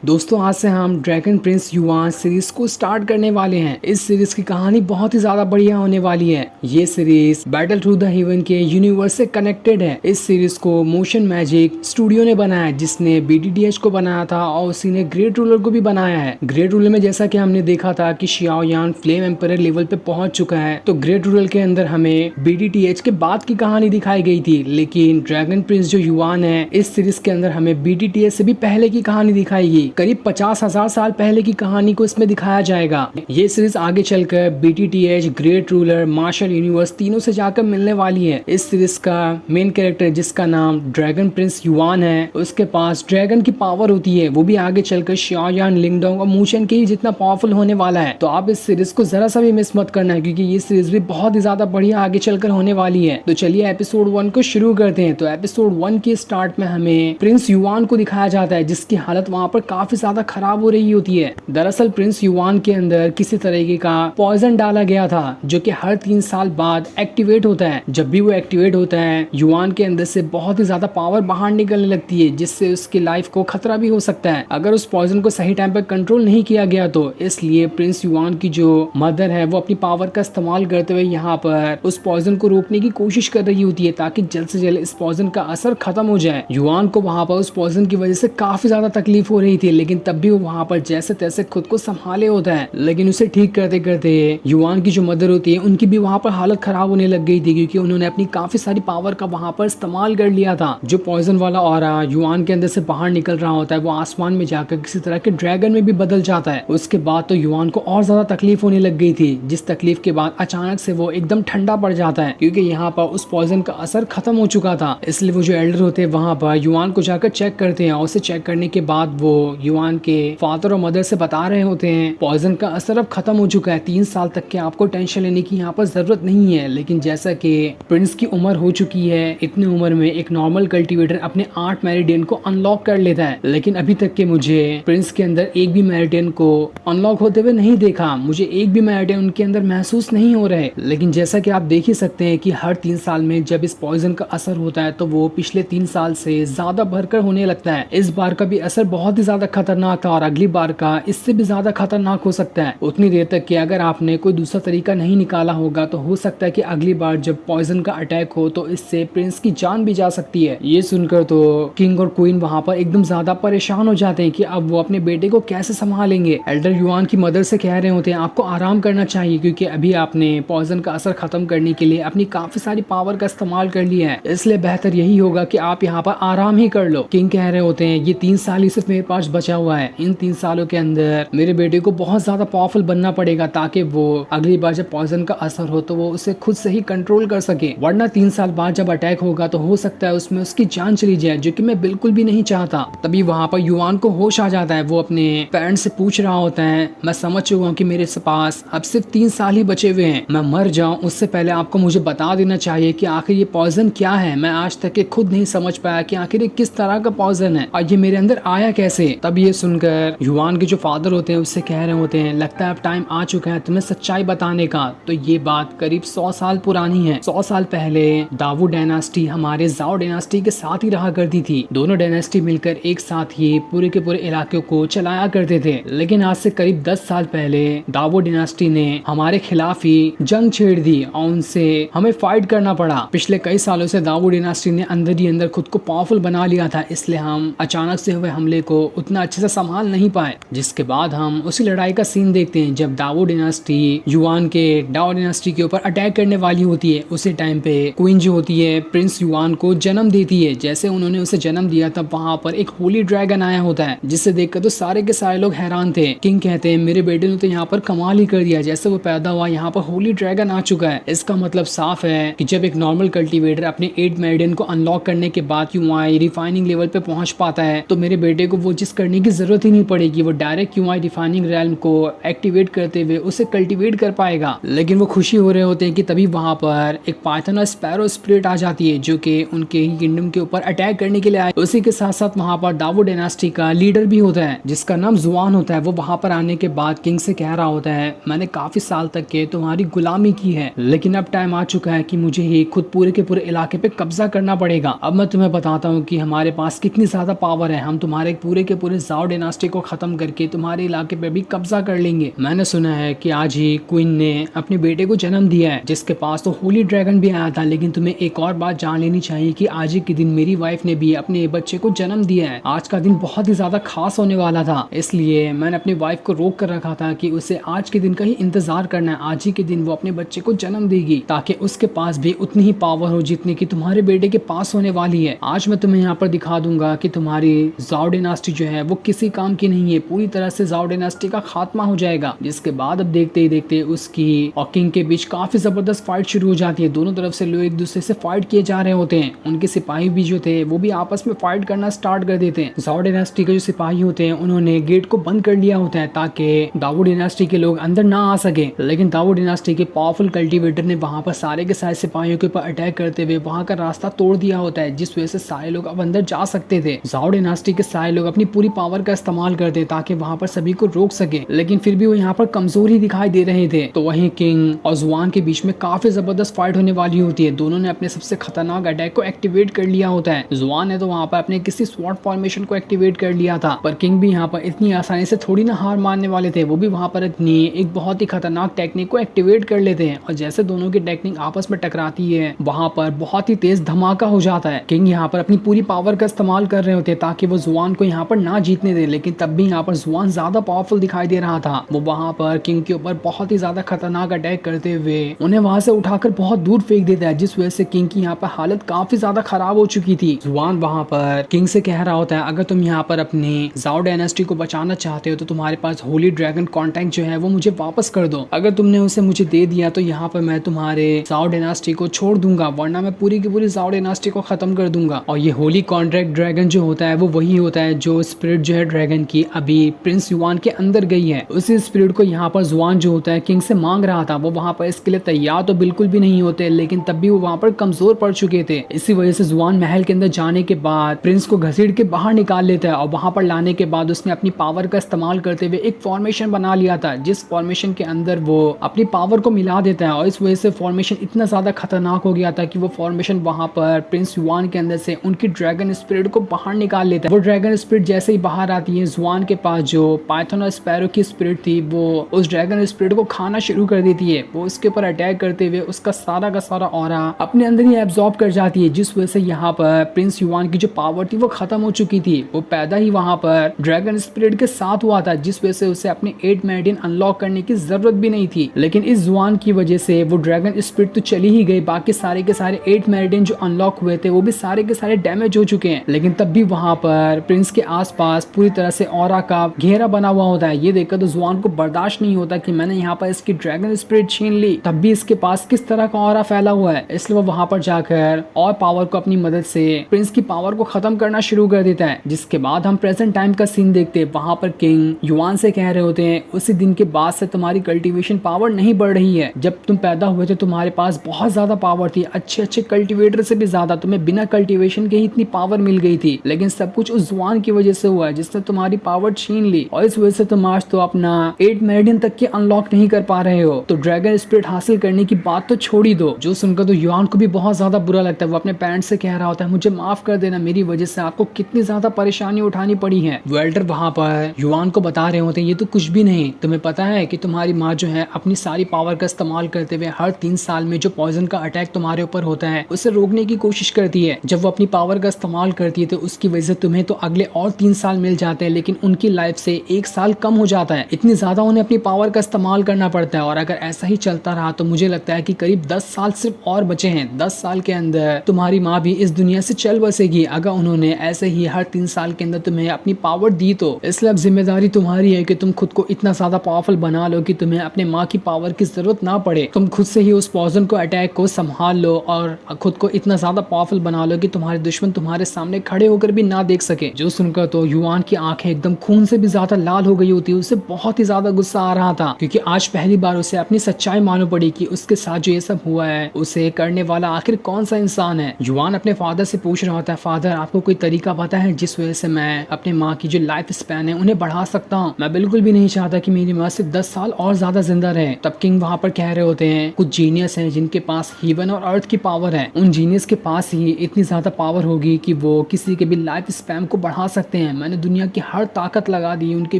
दोस्तों आज से हम ड्रैगन प्रिंस युआन सीरीज को स्टार्ट करने वाले हैं। इस सीरीज की कहानी बहुत ही ज्यादा बढ़िया होने वाली है। ये series battle through the haven के यूनिवर्स से कनेक्टेड है। इस सीरीज को मोशन मैजिक स्टूडियो ने बनाया, जिसने BDTH को बनाया था और उसी ने ग्रेट रूलर को भी बनाया है। ग्रेट रूलर में जैसा कि हमने देखा था कि शियाओ यान फ्लेम एम्परर लेवल पे पहुंच चुका है, तो ग्रेट रूलर के अंदर हमें BDTH के बाद की कहानी दिखाई गई थी। लेकिन ड्रैगन प्रिंस जो युआन है, इस सीरीज के अंदर हमें BDTH से भी पहले की कहानी दिखाई गई। करीब 50,000 साल पहले की कहानी को इसमें दिखाया जाएगा। ये सीरीज आगे चलकर BDTH, great ruler, marshal universe तीनों से जाकर मिलने वाली है। इस सीरीज का मेन कैरेक्टर जिसका नाम ड्रैगन प्रिंस युआन है, उसके पास ड्रैगन की पावर होती है। वो भी आगे चलकर शियाओयान, लिंगडोंग और मूशन के ही जितना पावरफुल होने वाला है। तो आप इस सीरीज को जरा सा भी मिस मत करना, क्योंकि ये सीरीज भी बहुत ही ज्यादा बढ़िया आगे चलकर होने वाली है। तो चलिए एपिसोड 1 को शुरू करते हैं। तो एपिसोड 1 के स्टार्ट में हमें प्रिंस युआन को दिखाया जाता है, जिसकी हालत वहाँ पर काफी ज्यादा खराब हो रही होती है। दरअसल प्रिंस युआन के अंदर किसी तरीके का पॉइजन डाला गया था, जो कि हर 3 साल बाद एक्टिवेट होता है। जब भी वो एक्टिवेट होता है, युआन के अंदर से बहुत ही ज्यादा पावर बाहर निकलने लगती है, जिससे उसकी लाइफ को खतरा भी हो सकता है अगर उस पॉइजन को सही टाइम पर कंट्रोल नहीं किया गया तो। इसलिए प्रिंस युआन की जो मदर है, वो अपनी पावर का इस्तेमाल करते हुए यहाँ पर उस पॉइजन को रोकने की कोशिश कर रही होती है, ताकि जल्द से जल्द इस पॉइजन का असर खत्म हो जाए। युआन को वहाँ पर उस पॉइजन की वजह से काफी ज्यादा तकलीफ हो रही थी, लेकिन तब भी वो वहाँ पर जैसे तैसे खुद को संभाले होता है। लेकिन उसे ठीक करते करते युआन की जो मदर होती है, उनकी भी वहाँ पर हालत खराब होने लग गई थी, क्योंकि उन्होंने अपनी काफी सारी पावर का वहाँ पर इस्तेमाल कर लिया था। जो पॉइजन वाला ऑरा युआन के अंदर से बाहर निकल रहा होता है, वो आसमान में जाकर किसी तरह के ड्रैगन में भी बदल जाता है। उसके बाद तो युआन को और ज्यादा तकलीफ होने लग गई थी, जिस तकलीफ के बाद अचानक से वो एकदम ठंडा पड़ जाता है, क्योंकि यहाँ पर उस पॉइजन का असर खत्म हो चुका था। इसलिए वो जो एल्डर होते हैं वहाँ पर युआन को जाकर चेक करते हैं, और उसे चेक करने के बाद वो युआन के फादर और मदर से बता रहे होते हैं पॉइजन का असर अब खत्म हो चुका है। 3 साल तक के आपको टेंशन लेने की यहाँ पर जरूरत नहीं है। लेकिन जैसा कि प्रिंस की उम्र हो चुकी है, इतनी उम्र में एक नॉर्मल कल्टीवेटर अपने 8 मेरिडियन को अनलॉक कर लेता है, लेकिन अभी तक के मुझे प्रिंस के अंदर एक भी मेरिडियन को अनलॉक होते हुए नहीं देखा। मुझे एक भी मेरिडियन उनके अंदर महसूस नहीं हो रहे। लेकिन जैसा कि आप देख ही सकते हैं कि हर 3 साल में जब इस पॉइजन का असर होता है, तो वो पिछले 3 साल से ज्यादा भरकर होने लगता है। इस बार का भी असर बहुत ही ज्यादा खतरनाक था, और अगली बार का इससे भी ज्यादा खतरनाक हो सकता है। उतनी देर तक कि अगर आपने कोई दूसरा तरीका नहीं निकाला होगा, तो हो सकता है कि अगली बार जब पॉइजन का अटैक हो, तो इससे प्रिंस की जान भी जा सकती है। ये सुनकर तो किंग और क्वीन वहाँ पर एकदम ज्यादा परेशान हो जाते हैं कि अब वो अपने बेटे को कैसे संभालेंगे। एल्डर युआन की मदर से कह रहे होते हैं आपको आराम करना चाहिए, क्योंकि अभी आपने पॉइजन का असर खत्म करने के लिए अपनी काफी सारी पावर का इस्तेमाल कर लिया है, इसलिए बेहतर यही होगा कि आप यहाँ पर आराम ही कर लो। किंग कह रहे होते हैं ये 3 साल ही सिर्फ मेरे पास बचा हुआ है। इन 3 सालों के अंदर मेरे बेटे को बहुत ज्यादा पावरफुल बनना पड़ेगा, ताकि वो अगली बार जब पॉइजन का असर हो तो वो उसे खुद से ही कंट्रोल कर सके। वरना 3 साल बाद जब अटैक होगा, तो हो सकता है उसमें उसकी जान चली जाए, जो कि मैं बिल्कुल भी नहीं चाहता। तभी वहाँ पर युआन को होश आ जाता है। वो अपने पेरेंट्स से पूछ रहा होता है मैं समझ चुका हूँ कि मेरे पास अब सिर्फ 3 साल ही बचे हुए हैं। मैं मर जाऊँ उससे पहले आपको मुझे बता देना चाहिए कि आखिर ये पॉइजन क्या है। मैं आज तक खुद नहीं समझ पाया कि आखिर ये किस तरह का पॉइजन है, और ये मेरे अंदर आया कैसे। तब ये सुनकर युआन के जो फादर होते हैं उससे कह रहे होते हैं लगता है अब टाइम आ चुका है तुम्हें सच्चाई बताने का। तो ये बात करीब 100 साल पुरानी है। 100 साल पहले दावू डायनास्टी हमारे जाओ डायनास्टी के साथ ही रहा करती थी। दोनों डायनास्टी मिलकर एक साथ ही पूरे के पूरे इलाके को चलाया करते थे। लेकिन आज से करीब 10 साल पहले दावो डायनास्टी ने हमारे खिलाफ ही जंग छेड़ दी, और उनसे हमें फाइट करना पड़ा। पिछले कई सालों से दावो डायनास्टी ने अंदर ही अंदर खुद को पावरफुल बना लिया था, इसलिए हम अचानक से हुए हमले को उतना अच्छे से संभाल नहीं पाए। जिसके बाद हम उसी लड़ाई का सीन देखते हैं जब दावो डायनास्टी युआन के डाओ डायनास्टी के ऊपर अटैक करने वाली होती है। उसी टाइम पे क्वीन जो होती है प्रिंस युआन को जन्म देती है। जैसे उन्होंने उसे जन्म दिया, तब वहाँ पर एक होली ड्रैगन आया होता है, जिसे देखकर तो सारे के सारे लोग हैरान थे। किंग कहते हैं मेरे बेटे ने तो यहाँ पर कमाल ही कर दिया, जैसे वो पैदा हुआ यहाँ पर होली ड्रैगन आ चुका है। इसका मतलब साफ है कि जब एक नॉर्मल कल्टीवेटर अपने 8 मेरिडियन को अनलॉक करने के बाद QI रिफाइनिंग लेवल पे पहुंच पाता है, तो मेरे बेटे को वो चीज करने की जरूरत ही नहीं पड़ेगी। वो डायरेक्ट QI रिफाइनिंग रैल्म को एक्टिवेट करते हुए उसे कल्टीवेट कर पाएगा। लेकिन वो खुशी हो रहे होते हैं कि तभी वहाँ पर एक पाइथन और स्पैरो स्पिरिट आ जाती है, जो कि उनके ही किंगडम के ऊपर अटैक करने के लिए आए। उसी के साथ साथ वहाँ पर दावो डायनास्टी का लीडर भी होता है, जिसका नाम जुआन होता है। वो वहाँ पर आने के बाद किंग से कह रहा होता है मैंने काफी साल तक के तुम्हारी गुलामी की है, लेकिन अब टाइम आ चुका है कि मुझे ही खुद पूरे के पूरे इलाके पे कब्जा करना पड़ेगा। अब मैं तुम्हें बताता हूँ कि हमारे पास कितनी ज्यादा पावर है। हम तुम्हारे पूरे के पूरे पूरे जाओ डायनास्टी को खत्म करके तुम्हारे इलाके पे भी कब्जा कर लेंगे। मैंने सुना है कि आज ही क्वीन ने अपने बेटे को जन्म दिया है, जिसके पास तो होली ड्रैगन भी आया था। लेकिन तुम्हें एक और बात जान लेनी चाहिए कि आज ही के दिन मेरी वाइफ ने भी अपने बच्चे को जन्म दिया है। आज का दिन बहुत ही ज्यादा खास होने वाला था, इसलिए मैंने अपनी वाइफ को रोक कर रखा था कि उसे आज के दिन का ही इंतजार करना है। आज ही के दिन वो अपने बच्चे को जन्म देगी ताकि उसके पास भी उतनी ही पावर हो जितनी की तुम्हारे बेटे के पास होने वाली है। आज मैं तुम्हें यहाँ पर दिखा दूंगा कि तुम्हारी जाओ डायनास्टी जो है वो किसी काम की नहीं है। पूरी तरह से जाओ डायनास्टी का खात्मा हो जाएगा, जिसके बाद अब देखते ही देखते उसकी और किंग के बीच काफी जबरदस्त फाइट शुरू हो जाती है। दोनों तरफ से लोग एक दूसरे से फाइट किए जा रहे होते हैं। उनके सिपाही भी जो थे वो भी आपस में फाइट करना स्टार्ट कर देते हैं। जाओ डायनास्टी के जो सिपाही होते हैं उन्होंने गेट को बंद कर लिया होता है ताकि दावो डायनास्टी के लोग अंदर ना आ सके। लेकिन दावो डायनास्टी के पावरफुल कल्टीवेटर ने वहां पर सारे के सारे सिपाहियों के ऊपर अटैक करते हुए वहां का रास्ता तोड़ दिया होता है, जिस वजह से सारे लोग अब अंदर जा सकते थे। जाओ डायनास्टी के सारे लोग अपनी पूरी पावर का इस्तेमाल करते ताकि वहां पर सभी को रोक सके, लेकिन फिर भी वो यहाँ पर कमजोर ही दिखाई दे रहे थे। तो वहीं किंग और जुआन के बीच में काफी जबरदस्त फाइट होने वाली होती है। दोनों ने अपने सबसे खतरनाक अटैक को एक्टिवेट कर लिया होता है। जुआन ने तो वहां पर अपने किसी स्वॉर्ड फॉर्मेशन को एक्टिवेट कर लिया था, पर किंग भी यहाँ पर इतनी आसानी से थोड़ी ना हार मानने वाले थे। वो भी वहां पर अपनी एक बहुत ही खतरनाक टेक्निक को एक्टिवेट कर लेते हैं और जैसे दोनों की टेक्निक आपस में टकराती है वहां पर बहुत ही तेज धमाका हो जाता है। किंग यहाँ पर अपनी पूरी पावर का इस्तेमाल कर रहे होते हैं ताकि वो जुआन को यहाँ पर ना जीतने दे, लेकिन तब भी यहाँ पर जुआन ज्यादा पावरफुल दिखाई दे रहा था। वो वहां पर किंग के ऊपर बहुत ही ज्यादा खतरनाक अटैक करते हुए उन्हें वहां से उठाकर बहुत दूर फेंक देता है, जिस वजह से किंग की यहाँ पर हालत काफी ज्यादा खराब हो चुकी थी। जुआन वहां पर किंग से कह रहा होता है अगर तुम यहाँ पर अपनी जाओ डायनेस्टी को बचाना चाहते हो तो तुम्हारे पास होली ड्रैगन कॉन्टैक्ट जो है वो मुझे वापस कर दो। अगर तुमने उसे मुझे दे दिया तो यहाँ पर मैं तुम्हारे जाओ डायनेस्टी को छोड़ दूंगा, वरना मैं पूरी की पूरी जाओ डायनेस्टी को खत्म कर दूंगा। और ये होली कॉन्ट्रैक्ट ड्रैगन जो होता है वो वही होता है जो स्पिरिट जो है ड्रैगन की अभी प्रिंस युआन के अंदर गई है। उसी स्पिरिट को यहाँ पर जुआन जो होता है किंग से मांग रहा था। वो वहां पर इसके लिए तैयार तो बिल्कुल भी नहीं होते, लेकिन तब भी वो वहां पर कमजोर पड़ चुके थे। इसी वजह से जुआन महल के अंदर जाने के बाद प्रिंस को घसीट के बाहर निकाल लेता है और वहां पर लाने के बाद उसने अपनी पावर का इस्तेमाल करते हुए एक फॉर्मेशन बना लिया था, जिस फॉर्मेशन के अंदर वो अपनी पावर को मिला देता है। और इस वजह से फॉर्मेशन इतना ज्यादा खतरनाक हो गया था कि वो फॉर्मेशन वहां पर प्रिंस युआन के अंदर से उनकी ड्रैगन स्पिरिट को बाहर निकाल लेता है। वो ड्रैगन स्पिरिट जैसे ही बाहर आती है, जुआन के पास जो पाइथन और स्पैरो की स्पिरिट थी वो उस ड्रैगन स्पिरिट को खाना शुरू कर देती है। वो उसके ऊपर अटैक करते हुए उसका सारा का सारा ऑरा अपने अंदर ही एब्जॉर्ब कर जाती है, जिस वजह से यहाँ पर प्रिंस युआन की जो पावर थी वो खत्म हो चुकी थी। वो पैदा ही वहां पर ड्रैगन स्पिरिट के साथ हुआ था, जिस वजह से उसे अपने 8 मेरिडियन अनलॉक करने की जरूरत भी नहीं थी। लेकिन इस जुआन की वजह से वो ड्रैगन स्पिरिट तो चली ही गई, बाकी सारे के सारे 8 मेरिडियन जो अनलॉक हुए थे वो भी सारे के सारे डैमेज हो चुके हैं। लेकिन तब भी वहां पर प्रिंस के आसपास पूरी तरह से ऑरा का घेरा बना हुआ होता है। ये देखकर तो जुआन को बर्दाश्त नहीं होता कि मैंने यहाँ पर इसकी ड्रैगन स्पिरिट छीन ली, तब भी इसके पास किस तरह का ऑरा फैला हुआ है। इसलिए वो वहां पर जाकर और पावर को अपनी मदद से प्रिंस की पावर को खत्म करना शुरू कर देता है। जिसके बाद हम प्रेजेंट टाइम का सीन देखते हैं। वहां पर किंग युआन से कह रहे होते हैं उसी दिन के बाद से तुम्हारी कल्टीवेशन पावर नहीं बढ़ रही है। जब तुम पैदा हुए थे तुम्हारे पास बहुत ज्यादा पावर थी, अच्छे अच्छे कल्टीवेटर से भी ज्यादा, तुम्हें बिना कल्टीवेशन के ही इतनी पावर मिल गई थी। लेकिन सब कुछ उस जुआन की वजह से हुआ है जिसने तुम्हारी पावर छीन ली, और इस वजह से तुम आज तो अपना 8 मेरिडियन तक के अनलॉक नहीं कर पा रहे हो। तो ड्रैगन स्पिरिट हासिल करने की बात तो छोड़ ही दो। जो सुनकर तो युआन को भी बहुत ज्यादा बुरा लगता है। वो अपने पेरेंट्स से कह रहा होता है मुझे माफ कर देना, मेरी वजह से आपको कितनी ज्यादा परेशानी उठानी पड़ी है। वेल्डर वहां पर युआन को बता रहे होते हैं ये तो कुछ भी नहीं, तुम्हें पता है कि तुम्हारी माँ जो है अपनी सारी पावर का इस्तेमाल करते हुए हर 3 साल में जो पॉइजन का अटैक तुम्हारे ऊपर होता है उसे रोकने की कोशिश करती है। जब वो अपनी पावर का इस्तेमाल करती है तो उसकी वजह से तुम्हें तो अगले और 3 साल मिल जाते हैं, लेकिन उनकी लाइफ से 1 साल कम हो जाता है। इतनी ज्यादा उन्हें अपनी पावर का इस्तेमाल करना पड़ता है। और अगर ऐसा ही चलता रहा तो मुझे लगता है कि करीब 10 साल सिर्फ और बचे हैं। 10 साल के अंदर तुम्हारी माँ भी इस दुनिया से चल बसेगी, अगर उन्होंने ऐसे ही हर 3 साल के अंदर तुम्हें अपनी पावर दी तो। इसलिए अब जिम्मेदारी तुम्हारी है कि तुम खुद को इतना ज्यादा पावरफुल बना लो कि तुम्हें अपने माँ की पावर की जरूरत ना पड़े। तुम खुद से ही उस पॉइजन को अटैक को संभाल लो और खुद को इतना ज्यादा पावरफुल बना लो कि तुम्हारे दुश्मन तुम्हारे सामने खड़े होकर भी ना देख सके। जो सुनकर तो युआन की आंखें एकदम खून से भी ज्यादा लाल हो गई होती है। उसे बहुत ही ज्यादा गुस्सा आ रहा था क्योंकि आज पहली बार उसे अपनी सच्चाई मालूम पड़ी कि उसके साथ जो ये सब हुआ है उसे करने वाला आखिर कौन सा इंसान है। युआन अपने फादर से पूछ रहा होता है फादर आपको कोई तरीका पता है जिस वजह से मैं अपने माँ की जो लाइफ स्पैन है उन्हें बढ़ा सकता हूँ। मैं बिल्कुल भी नहीं चाहता कि मेरी माँ सिर्फ 10 साल और ज्यादा जिंदा रहे। तब किंग वहाँ पर कह रहे होते हैं कुछ जीनियस हैं जिनके पास हेवन और अर्थ की पावर है। उन जीनियस के पास ही इतनी ज्यादा पावर होगी कि वो किसी के भी लाइफ स्पैन को बढ़ा सकते हैं। मैंने दुनिया की हर ताकत लगा दी उनके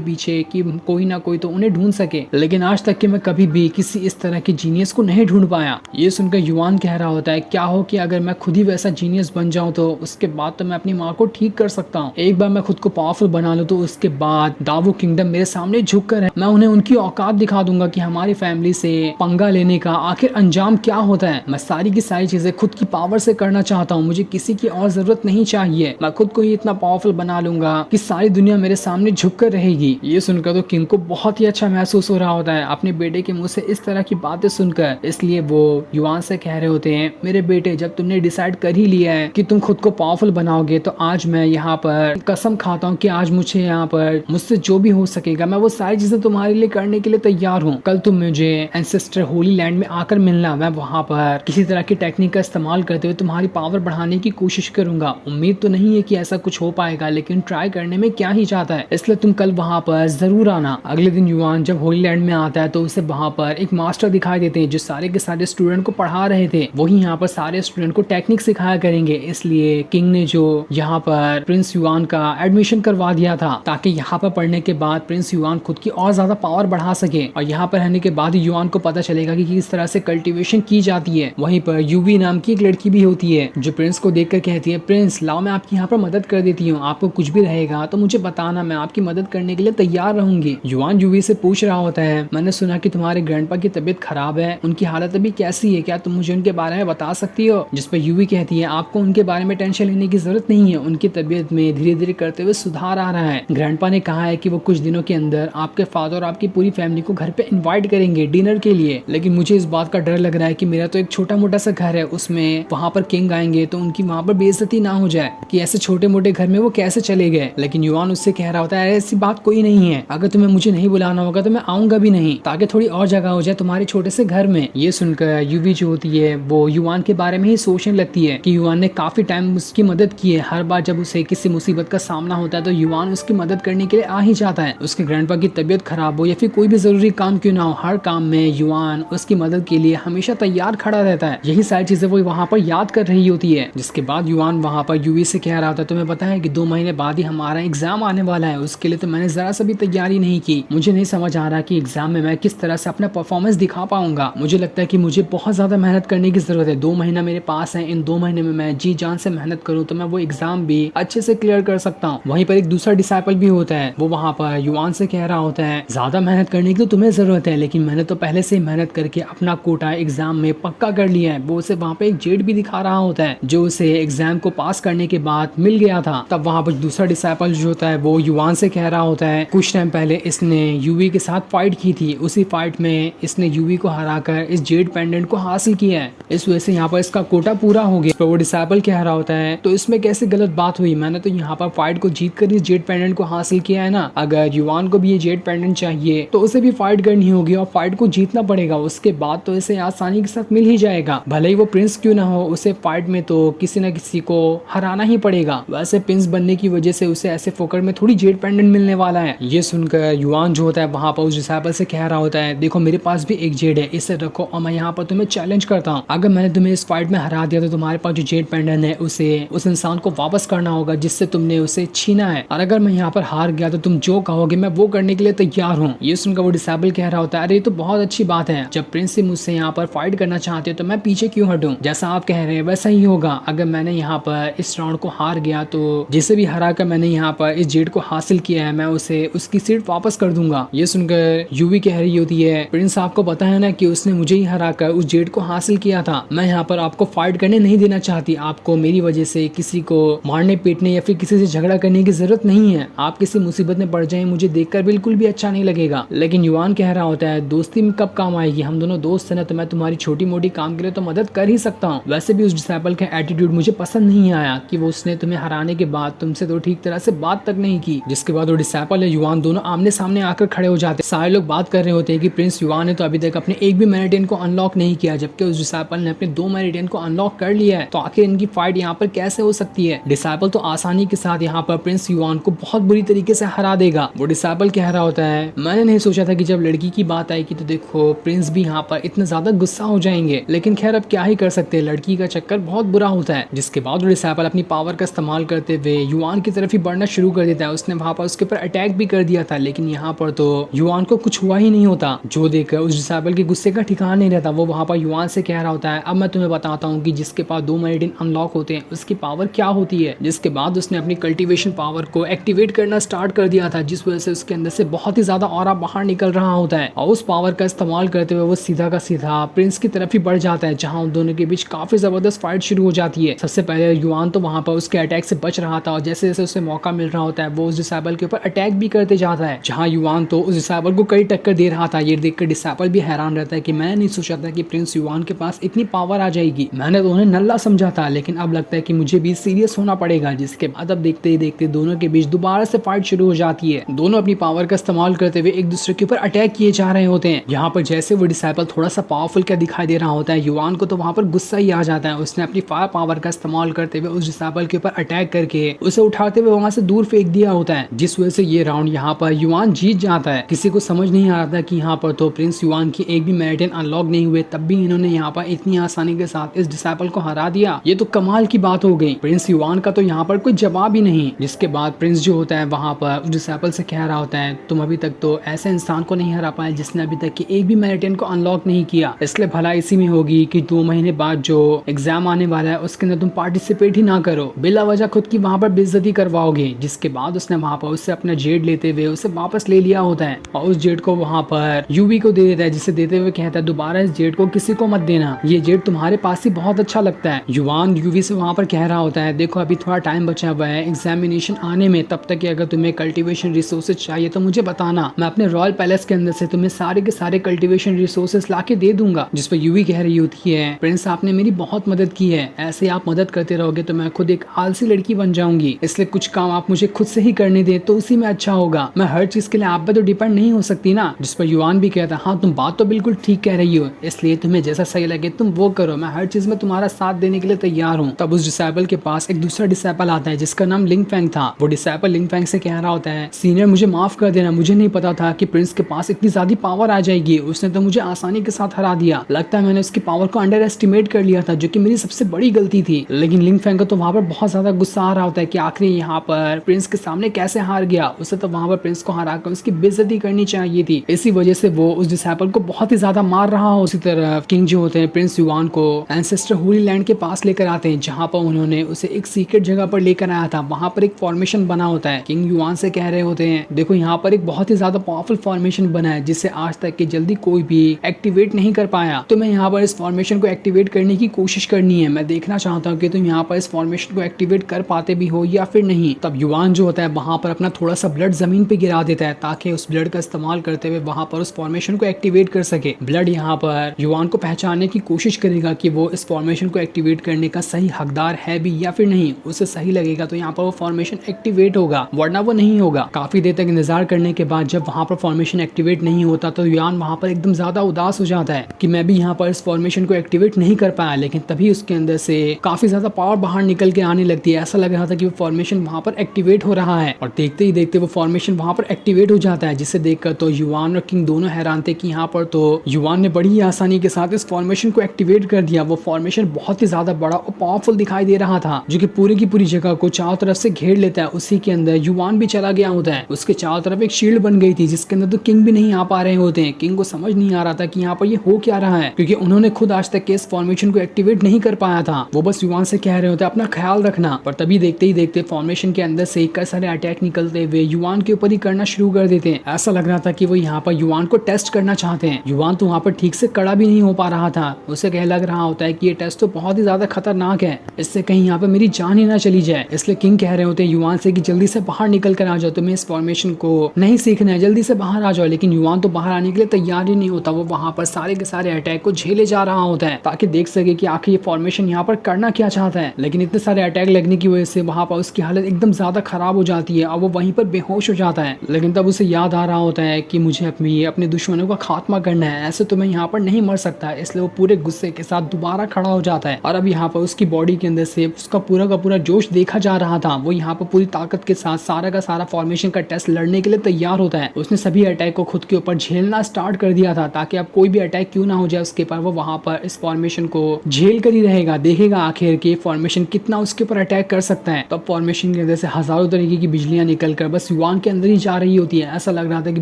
पीछे कि कोई ना कोई तो उन्हें ढूंढ सके, लेकिन आज तक कि मैं कभी भी किसी इस तरह के जीनियस को नहीं ढूंढ पाया। ये सुनकर युआन कह रहा होता है, क्या हो कि अगर मैं खुद ही वैसा जीनियस बन जाऊं तो उसके बाद तो मैं अपनी माँ को ठीक कर सकता हूँ। एक बार मैं खुद को पावरफुल बना लूं तो उसके बाद दावो किंगडम मेरे सामने झुक कर है, मैं उन्हें उनकी औकात दिखा दूंगा कि हमारी फैमिली से पंगा लेने का आखिर अंजाम क्या होता है। मैं सारी की सारी चीजें खुद की पावर से करना चाहता हूँ, मुझे किसी की और जरूरत नहीं चाहिए। मैं खुद को ही इतना पावरफुल बना लूंगा कि सारी दुनिया मेरे सामने झुक कर रहेगी। ये सुनकर तो किंग को बहुत ही अच्छा महसूस हो रहा होता है अपने बेटे के मुंह से इस तरह की बातें सुनकर, इसलिए वो युआन से कह रहे होते हैं, मेरे बेटे जब तुमने डिसाइड कर ही लिया है कि तुम खुद को पावरफुल बनाओगे तो आज मैं यहाँ पर कसम खाता हूँ कि आज मुझे यहाँ पर मुझसे जो भी हो सकेगा मैं वो सारी चीजें तुम्हारे लिए करने के लिए तैयार हूँ। कल तुम मुझे एंसेस्टर होली लैंड में आकर मिलना, मैं वहाँ पर किसी तरह की टेक्निक का इस्तेमाल करते हुए तुम्हारी पावर बढ़ाने की कोशिश करूंगा। उम्मीद तो नहीं है कि ऐसा कुछ हो पाएगा, लेकिन ट्राई करने में क्या ही जाता है, इसलिए तुम कल वहाँ पर जरूर आना। अगले दिन युआन जब होली लैंड में आता है तो उसे वहाँ पर एक मास्टर दिखाई देते हैं जो सारे के सारे स्टूडेंट को पढ़ा रहे थे। वही यहाँ पर सारे स्टूडेंट को टेक्निक सिखाया करेंगे, इसलिए किंग ने जो यहाँ पर प्रिंस युआन का एडमिशन करवा दिया था ताकि यहाँ पर पढ़ने के बाद प्रिंस युआन खुद की और ज्यादा पावर बढ़ा सके। और यहाँ पर रहने के बाद युआन को पता चलेगा कि किस तरह से कल्टीवेशन की जाती है। वहीं पर यूवी नाम की एक लड़की भी होती है जो प्रिंस को देखकर कहती है, प्रिंस लाओ मैं आपकी यहाँ पर मदद कर देती हूँ, आपको कुछ भी रहेगा तो मुझे बताना, मैं आपकी मदद करने के लिए तैयार रहूंगी। युआन यूवी से पूछ रहा होता है, मैंने सुना कि तुम्हारे ग्रैंडपा की तबीयत खराब है, उनकी हालत अभी कैसी है, क्या तुम मुझे उनके बारे में बता सकती हो? जिस पर यूवी कहती है, आपको उनके बारे में टेंशन लेने की जरूरत नहीं है, उनकी तबीयत में धीरे धीरे करते हुए सुधार आ रहा है। ग्रैंडपा ने कहा है कि वो कुछ दिनों के अंदर आपके फादर और आपकी पूरी फैमिली को घर पे इन्वाइट करेंगे डिनर के लिए, लेकिन मुझे इस बात का डर लग रहा है कि मेरा तो एक छोटा मोटा सा घर है, उसमें वहाँ पर किंग आएंगे तो उनकी वहाँ पर बेइज्जती ना हो जाए कि ऐसे छोटे मोटे घर में वो कैसे चले गए। लेकिन युआन उससे कह रहा होता है, ऐसी बात कोई नहीं है, अगर तुम्हें मुझे नहीं बुलाना होगा तो मैं आऊंगा भी नहीं, ताकि थोड़ी और जगह हो जाए तुम्हारे छोटे से घर में। ये सुनकर यूवी जो होती है वो युआन के बारे में ही सोचने लगती है कि युआन ने काफी टाइम उसकी मदद की है। हर बार जब उसे किसी मुसीबत का सामना होता है तो युआन उसकी मदद करने के लिए आ ही जाता है। उसके ग्रैंडपा की तबीयत खराब हो या फिर कोई भी जरूरी काम क्यों ना हो, हर काम में युआन उसकी मदद के लिए हमेशा तैयार खड़ा रहता है। यही सारी चीजें वो वहाँ पर याद कर रही होती है। जिसके बाद युआन वहाँ पर यूवी से कह रहा था, तुम्हें पता है कि 2 महीने बाद ही हमारा एग्जाम आने वाला है, उसके लिए तो मैंने जरा सा भी तैयारी नहीं की। मुझे नहीं समझ आ रहा कि एग्जाम में मैं किस तरह से अपना परफॉर्मेंस दिखा पाऊंगा। मुझे लगता है कि मुझे बहुत ज्यादा मेहनत करने की जरूरत है। 2 महीना मेरे पास है, इन 2 महीने में मैं जी जान से मेहनत करूँ तो मैं वो एग्जाम भी अच्छे से क्लियर कर सकता हूँ। वहीं पर एक दूसरा डिसाइपल भी होता है, वो वहाँ पर युआन से कह रहा होता है, ज्यादा मेहनत करने की तो तुम्हें जरूरत है, लेकिन मैंने तो पहले से ही मेहनत करके अपना कोटा एग्जाम में पक्का कर लिया है। वो उसे वहाँ पे एक जेड भी दिखा रहा होता है जो उसे एग्जाम को पास करने के बाद मिल गया था। तब वहाँ पर दूसरा डिसाइपल जो होता है वो युआन से कह रहा होता है, कुछ टाइम पहले इसने यूवी के साथ फाइट की थी, उसी फाइट में इसने यूवी को हराकर इस जेड पेंडेंट को हासिल किया है, इस वजह से यहाँ पर इसका कोटा पूरा हो गया। पर वो डिसाइपल कह रहा होता है, तो इसमें कैसे गलत बात हुई, मैंने तो यहाँ पर फाइट को जीत कर इस जेड पेंडेंट को हासिल किया है ना। अगर युआन को भी ये जेड पेंडेंट चाहिए तो उसे भी फाइट करनी होगी और फाइट को जीतना पड़ेगा, उसके बाद तो इसे आसानी के साथ मिल ही जाएगा। भले ही वो प्रिंस क्यों ना हो, उसे फाइट में तो किसी न किसी को हराना ही पड़ेगा। वैसे प्रिंस बनने की वजह से उसे ऐसे फोकट में थोड़ी जेड पेंडेंट मिलने वाला है। ये सुनकर युआन जो होता है वहाँ पर उस डिसाइपल से कह रहा होता है, देखो मेरे पास भी एक जेड है, इसे रखो और मैं यहाँ पर तुम्हें चैलेंज करता हूँ। अगर मैंने तुम्हें इस फाइट में हरा दिया तो तुम्हारे पास जो जेड पेंडेंट है उसे उस इंसान को वापस करना होगा जिससे तुमने उसे छीना है, और अगर मैं यहाँ पर हार गया तो तुम जो कहोगे मैं वो करने के लिए तैयार हूँ। ये सुनकर वो डिसाइपल कह रहा होता है, अरे ये तो बहुत अच्छी बात है, जब प्रिंस मुझसे यहाँ पर फाइट करना चाहते हो तो मैं पीछे क्यों हटूं, जैसा आप कह रहे हैं वैसा ही होगा। अगर मैंने यहाँ पर इस राउंड को हार गया तो जिसे भी हरा कर मैंने यहाँ पर इस जेड को हासिल किया है मैं उसे उसकी सीट वापस कर दूंगा। ये सुनकर यूवी कह रही होती है, प्रिंस आपको पता है ना कि उसने मुझे ही हरा कर उस जेड को हासिल किया था, मैं यहाँ पर आपको फाइट करने नहीं देना चाहती, आपको मेरी वजह से किसी को मारने पीटने या फिर किसी से झगड़ा करने की जरूरत नहीं है, आप किसी मुसीबत में पड़ जाए मुझे देखकर बिल्कुल भी अच्छा नहीं लगेगा। लेकिन युआन कह रहा होता है, दोस्ती में कब काम आएगी, हम दोनों दोस्त है ना, तो मैं तुम्हारी छोटी मोटी काम के लिए तो मदद कर ही सकता हूँ। वैसे भी उस डिसाइपल का एटीट्यूड मुझे पसंद नहीं आया कि वो उसने तुम्हें हराने के बाद तुमसे तो ठीक तरह से बात तक नहीं की। जिसके बाद वो डिसाइपल है युआन दोनों आमने सामने आकर खड़े हो जाते। सारे लोग बात कर रहे होते हैं कि प्रिंस युआन ने तो अभी तक अपने एक भी मेरिडियन को अनलॉक नहीं किया, जबकि उस डिसाइपल ने अपने 2 मेरिडियन को अनलॉक कर लिया है, तो आखिर इनकी फाइट यहाँ पर कैसे हो सकती है। डिसाइपल तो आसानी के साथ यहाँ पर प्रिंस युआन को बहुत बुरी तरीके से हरा देगा। वो डिसाइपल कह रहा होता है, मैंने नहीं सोचा था कि जब लड़की की बात आएगी तो देखो प्रिंस भी यहाँ पर इतना ज्यादा गुस्सा हो जाएंगे, लेकिन खैर अब क्या ही कर सकते हैं, लड़की का चक्कर बहुत बुरा होता है। जिसके बाद वो डिसाइपल अपनी पावर का इस्तेमाल करते हुए युआन की तरफ ही बढ़ना शुरू कर देता है। उसने वहां पर उसके ऊपर अटैक भी कर दिया था, लेकिन यहाँ पर तो युआन को कुछ हुआ ही नहीं होता। जो देखकर उस डिसेबल के गुस्से का ठिकाना नहीं रहता। वो वहां पर युआन से कह रहा होता है, अब मैं तुम्हें बताता हूँ कि जिसके पास 2 मेरिडियन अनलॉक होते हैं उसकी पावर क्या होती है। जिसके बाद उसने अपनी कल्टीवेशन पावर को एक्टिवेट करना स्टार्ट कर दिया था, जिस वजह से उसके अंदर से बहुत ही ज्यादा ऑरा बाहर निकल रहा होता है। और उस पावर का इस्तेमाल करते हुए वो सीधा का सीधा प्रिंस की तरफ ही बढ़ जाता है, जहां उन दोनों के बीच काफी जबरदस्त फाइट शुरू हो जाती है। सबसे पहले युआन तो वहां पर उसके अटैक से बच रहा था, और जैसे जैसे उसे मौका मिल रहा होता है वो उस डिसेबल के ऊपर अटैक भी करते जाता है। जहां युआन तो उस डिसेबल को कई टक्कर दे रहा था। ये देखकर डिसेबल भी हैरान रहता है कि मैं नहीं सोचा था कि प्रिंस युआन के पास इतनी पावर आ जाएगी। मैंने तो उन्हें नल्ला समझा था, लेकिन अब लगता है कि मुझे भी सीरियस होना पड़ेगा। जिसके बाद अब देखते ही देखते दोनों के बीच दोबारा से फाइट शुरू हो जाती है। दोनों अपनी पावर का इस्तेमाल करते हुए एक दूसरे के ऊपर अटैक किए जा रहे होते हैं। यहाँ पर जैसे वो डिसेबल थोड़ा सा पावरफुल क्या दिखाई दे रहा होता है, युआन को तो वहां पर गुस्सा ही आ जाता है। उसने अपनी फायर पावर का इस्तेमाल करते हुए उस डिसेबल के ऊपर अटैक करके उसे उठाते हुए वहां से दूर फेंक दिया होता है, जिस वजह से ये राउंड यहाँ पर युआन जीत जाता है। किसी को समझ नहीं आ रहा था कि यहाँ पर तो प्रिंस युआन की एक भी मेरिडियन अनलॉक नहीं हुए, तब भी इन्होंने यहाँ पर इतनी आसानी के साथ इस डिसेबल को हरा दिया। ये तो कमाल की बात हो गई। प्रिंस युआन का तो यहाँ पर कोई जवाब ही नहीं। जिसके बाद प्रिंस जो होता है वहां पर उस डिसेबल से कह रहा होता है, तुम अभी तक तो ऐसे इंसान को नहीं हरा पाए जिसने अभी तक की एक भी मेरिडियन को अनलॉक नहीं किया। इसलिए भला इसी में होगी कि 2 महीने बाद जो एग्जाम आने वाला है उसके अंदर तुम पार्टिसिपेट ही ना करो, बिला वजह खुद की वहां पर बेइज्जती करवाओगे। जिसके बाद उसने वहां पर उससे अपना जेड लेते हुए उसे वापस ले लिया होता है, और उस जेड को वहां पर यूवी को दे देता है, जिसे देते हुए कहता है दोबारा इस जेड को किसी को मत देना, ये जेड तुम्हारे पास ही बहुत अच्छा लगता है। युआन यूवी से वहां पर कह रहा होता है, देखो अभी थोड़ा टाइम बचा हुआ है एग्जामिनेशन आने में, तब तक अगर तुम्हें कल्टीवेशन रिसोर्सेज चाहिए तो मुझे बताना, मैं अपने रॉयल पैलेस के अंदर से तुम्हें सारे के सारे कल्टीवेशन रिसोर्सेज लाके दे दूंगा। जिस पर यूवी कह रही होती है, प्रिंस आपने मेरी बहुत मदद की है, ऐसे आप मदद करते रहोगे तो मैं खुद एक आलसी लड़की बन जाऊंगी, इसलिए कुछ काम आप मुझे खुद से ही करने दे तो उसी में अच्छा होगा, मैं हर चीज के लिए आप पे तो डिपेंड नहीं हो सकती ना। जिस पर युआन भी कहता, हाँ तुम बात तो बिल्कुल ठीक कह रही हो, इसलिए तुम्हें जैसा सही लगे तुम वो करो, मैं हर चीज में तुम्हारा साथ देने के लिए तैयार हूँ। तब उस डिसेबल के पास एक दूसरा डिसेबल आता है जिसका नाम लिंग फेंग था। वो डिसेबल लिंग फेंग से कह रहा होता है, सीनियर मुझे माफ कर देना, मुझे नहीं पता था कि प्रिंस के पास इतनी ज्यादा पावर आ जाएगी, उसने तो मुझे आसानी के साथ हरा दिया, लगता है मैंने उसकी पावर को अंडर एस्टिमेट कर लिया था, जो कि मेरी सबसे बड़ी गलती थी। लेकिन लिंग फेंग को तो वहां पर बहुत ज्यादा गुस्सा आ रहा होता है कि आखिर यहाँ पर प्रिंस के सामने कैसे हार गया, उसे तो वहां पर प्रिंस को हरा कर उसकी बेइज्जती करनी चाहिए थी। इसी वजह से वो उस डिसेबल को बहुत ही ज्यादा मार रहा हो। उसी तरफ किंग जो होते हैं प्रिंस युआन को एंसेस्टर होली लैंड के पास लेकर आते हैं, जहां पर उन्होंने उसे एक सीक्रेट जगह पर लेकर आया था। वहां पर एक फॉर्मेशन बना होता है। किंग युआन से कह रहे होते हैं, देखो यहाँ पर एक बहुत ही ज्यादा पावरफुल फॉर्मेशन बना है जिसे आज तक के जल्दी कोई भी एक्टिवेट नहीं कर पाया, तो मैं यहाँ पर इस फॉर्मेशन को एक्टिवेट करने की कोशिश करनी है, मैं देखना चाहता हूँ कि तुम यहाँ पर इस फॉर्मेशन को एक्टिवेट कर पाते भी हो या फिर नहीं। तब युआन जो होता है वहां पर अपना थोड़ा सा ब्लड जमीन पे गिरा देता है, ताकि उस ब्लड का इस्तेमाल करते हुए वहां पर उस फॉर्मेशन को एक्टिवेट कर सके। ब्लड यहाँ पर युआन को पहचानने की कोशिश करेगा कि वो इस फॉर्मेशन को एक्टिवेट करने का सही हकदार है भी या फिर नहीं। उसे सही लगेगा तो यहाँ पर वो फॉर्मेशन एक्टिवेट होगा, वरना वो नहीं होगा। काफी देर तक इंतजार करने के बाद जब वहां पर फॉर्मेशन एक्टिवेट नहीं होता तो युआन वहां पर एकदम ज्यादा उदास हो जाता है कि मैं भी यहाँ पर इस फॉर्मेशन को एक्टिवेट नहीं कर पाया। लेकिन तभी उसके अंदर से काफी ज्यादा पावर बाहर निकल के आने लगती है। ऐसा लग रहा था कि वो फॉर्मेशन वहां पर एक्टिवेट हो रहा है, और देखते ही देखते वो फॉर्मेशन वहां पर एक्टिवेट हो जाता है, जिसे देखकर तो युआन और किंग दोनों हैरान थे कि यहाँ पर तो युआन ने बड़ी आसानी के साथ इस फॉर्मेशन को एक्टिवेट कर दिया। वो फॉर्मेशन बहुत ही ज्यादा बड़ा और पावरफुल दिखाई दे रहा था, जो कि पूरी की पूरी जगह को चारों तरफ से घेर लेता है। उसी के अंदर युआन भी चला गया होता है, उसके चारों तरफ एक शील्ड बन गई थी जिसके अंदर तो किंग भी नहीं आ पा रहे होते हैं। किंग को समझ नहीं आ रहा था कि यहाँ पर ये हो क्या रहा है, क्योंकि उन्होंने खुद आज तक के इस फॉर्मेशन को एक्टिवेट नहीं कर पाया था। वो बस युआन से कह रहे होते अपना ख्याल रखना, पर तभी देखते ही देखते फॉर्मेशन के अंदर से कई सारे अटैक निकलते हुए युआन के ऊपर ही करना शुरू कर देते हैं। ऐसा लग रहा था कि वो यहाँ पर युआन को टेस्ट करना चाहते हैं। युआन तो वहाँ पर ठीक से खड़ा भी नहीं हो पा रहा था। उसे कह लग रहा होता है कि ये टेस्ट तो बहुत ही ज्यादा खतरनाक है, इससे कहीं यहाँ पर मेरी जान ही ना चली जाए। इसलिए किंग कह रहे होते हैं युआन से कि जल्दी से बाहर निकल कर आ जाओ, तुम्हें इस फॉर्मेशन को नहीं सीखना है, जल्दी से बाहर आ जाओ। लेकिन युआन तो बाहर आने के लिए तैयार ही नहीं होता। वो वहाँ पर सारे के सारे अटैक को झेले जा रहा होता है ताकि देख सके कि आखिर ये फॉर्मेशन यहाँ पर करना क्या चाहता है। लेकिन इतने सारे अटैक लगने की वजह से वहाँ पर उसकी हालत एकदम ज्यादा खराब हो जाती है और वो वहीं पर बेहोश हो जाता है। लेकिन तब उसे याद आ रहा होता है कि मुझे अपने दुश्मनों का खात्मा करना है, ऐसे तो मैं यहाँ पर नहीं मर सकता। इसलिए वो पूरे गुस्से के साथ दोबारा खड़ा हो जाता है, और अब यहाँ पर उसकी बॉडी के अंदर से उसका पूरा का पूरा जोश देखा जा रहा था। वो यहाँ पर पूरी ताकत के साथ सारा का सारा फॉर्मेशन का टेस्ट लड़ने के लिए तैयार होता है। उसने सभी अटैक को खुद के ऊपर झेलना स्टार्ट कर दिया था, ताकि अब कोई भी अटैक क्यों ना हो जाए उसके पर वो वहाँ पर इस फॉर्मेशन को झेल कर ही रहेगा, देखेगा आखिर कि फॉर्मेशन कितना उसके ऊपर अटैक कर सकता है। तब फॉर्मेशन के अंदर जगह से हजारों तरीके की बिजलियां निकलकर बस युआन के अंदर ही जा रही होती है। ऐसा लग रहा था कि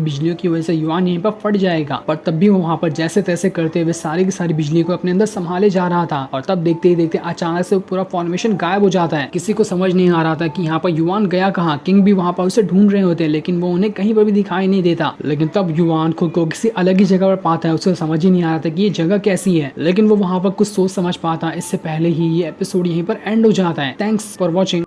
बिजलियों की वजह से युआन यहीं पर फट जाएगा, पर तब भी वो वहां पर जैसे तैसे करते हुए सारी की सारी बिजली को अपने अंदर संभाले जा रहा था। और तब देखते ही देखते अचानक से पूरा फॉर्मेशन गायब हो जाता है। किसी को समझ नहीं आ रहा था कि यहाँ पर युआन गया कहाँ। किंग भी वहां पर उसे ढूंढ रहे होते हैं, लेकिन वो उन्हें कहीं पर भी दिखाई नहीं देता। लेकिन तब युआन खुद को किसी अलग ही जगह पर पाता है। उसे समझ ही नहीं आ रहा था कि ये जगह कैसी है, लेकिन वो वहां पर कुछ सोच समझ पाता। इससे पहले ही ये एपिसोड यहीं पर एंड हो जाता है। Thanks for watching.